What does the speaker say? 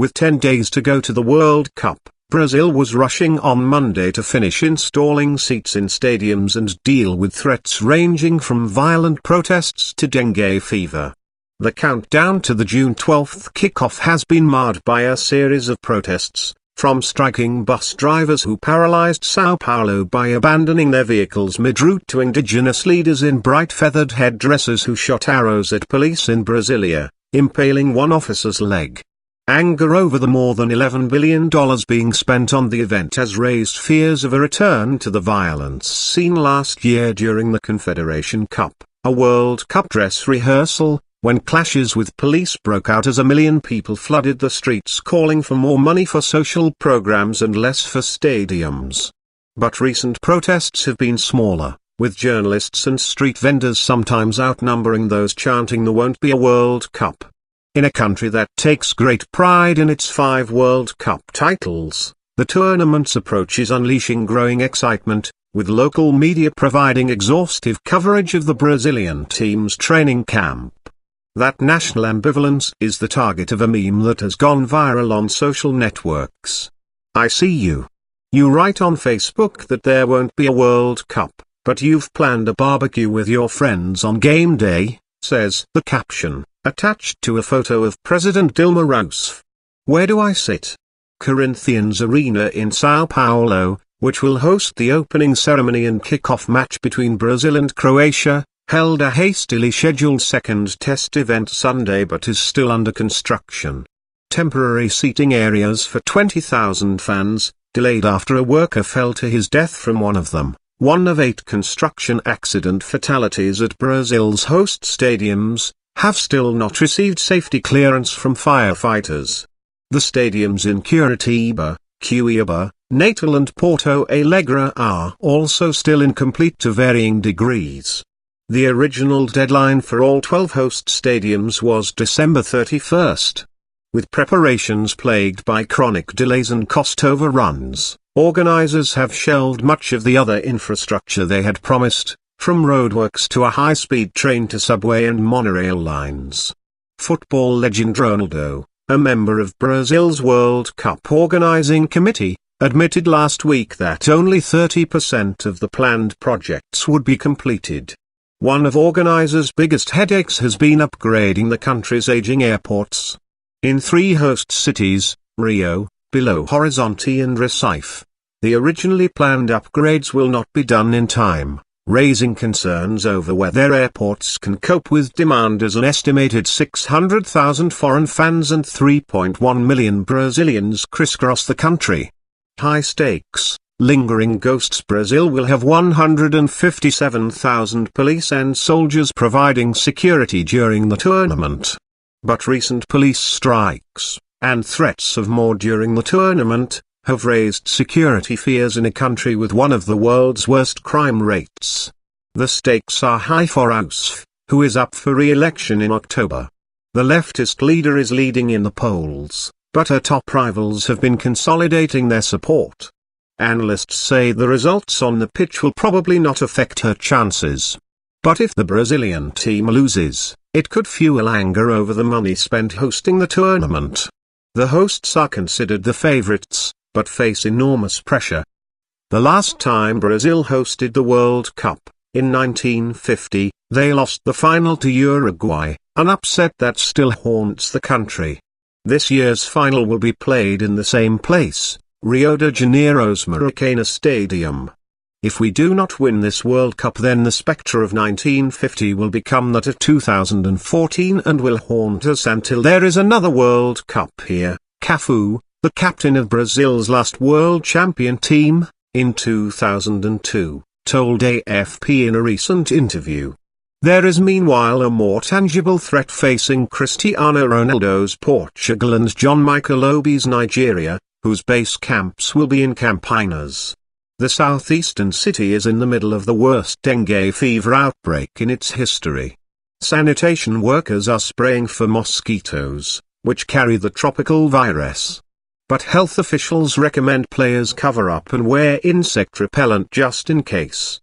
With 10 days to go to the World Cup, Brazil was rushing on Monday to finish installing seats in stadiums and deal with threats ranging from violent protests to dengue fever. The countdown to the June 12 kickoff has been marred by a series of protests, from striking bus drivers who paralyzed Sao Paulo by abandoning their vehicles mid-route to indigenous leaders in bright feathered headdresses who shot arrows at police in Brasilia, impaling one officer's leg. Anger over the more than $11 billion being spent on the event has raised fears of a return to the violence seen last year during the Confederation Cup, a World Cup dress rehearsal, when clashes with police broke out as 1 million people flooded the streets calling for more money for social programs and less for stadiums. But recent protests have been smaller, with journalists and street vendors sometimes outnumbering those chanting there won't be a World Cup. In a country that takes great pride in its 5 World Cup titles, the tournament's approach is unleashing growing excitement, with local media providing exhaustive coverage of the Brazilian team's training camp. That national ambivalence is the target of a meme that has gone viral on social networks. I see you. You write on Facebook that there won't be a World Cup, but you've planned a barbecue with your friends on game day, says the caption, attached to a photo of President Dilma Rousseff. Where do I sit? Corinthians Arena in Sao Paulo, which will host the opening ceremony and kick-off match between Brazil and Croatia, held a hastily scheduled second test event Sunday but is still under construction. Temporary seating areas for 20,000 fans, delayed after a worker fell to his death from one of them, one of 8 construction accident fatalities at Brazil's host stadiums, have still not received safety clearance from firefighters. The stadiums in Curitiba, Cuiabá, Natal and Porto Alegre are also still incomplete to varying degrees. The original deadline for all 12 host stadiums was December 31st. With preparations plagued by chronic delays and cost overruns, organizers have shelved much of the other infrastructure they had promised, from roadworks to a high-speed train to subway and monorail lines. Football legend Ronaldo, a member of Brazil's World Cup organizing committee, admitted last week that only 30% of the planned projects would be completed. One of organizers' biggest headaches has been upgrading the country's aging airports. In 3 host cities, Rio, Belo Horizonte and Recife, the originally planned upgrades will not be done in time, raising concerns over whether airports can cope with demand as an estimated 600,000 foreign fans and 3.1 million Brazilians crisscross the country. High stakes, lingering ghosts. Brazil will have 157,000 police and soldiers providing security during the tournament. But recent police strikes, and threats of more during the tournament, have raised security fears in a country with one of the world's worst crime rates. The stakes are high for Rousseff, who is up for re-election in October. The leftist leader is leading in the polls, but her top rivals have been consolidating their support. Analysts say the results on the pitch will probably not affect her chances. But if the Brazilian team loses, it could fuel anger over the money spent hosting the tournament. The hosts are considered the favorites, but face enormous pressure. The last time Brazil hosted the World Cup, in 1950, they lost the final to Uruguay, an upset that still haunts the country. This year's final will be played in the same place, Rio de Janeiro's Maracanã Stadium. If we do not win this World Cup, then the spectre of 1950 will become that of 2014 and will haunt us until there is another World Cup here. Cafu, the captain of Brazil's last world champion team, in 2002, told AFP in a recent interview. There is meanwhile a more tangible threat facing Cristiano Ronaldo's Portugal and John Michael Obi's Nigeria, whose base camps will be in Campinas. The southeastern city is in the middle of the worst dengue fever outbreak in its history. Sanitation workers are spraying for mosquitoes, which carry the tropical virus. But health officials recommend players cover up and wear insect repellent just in case.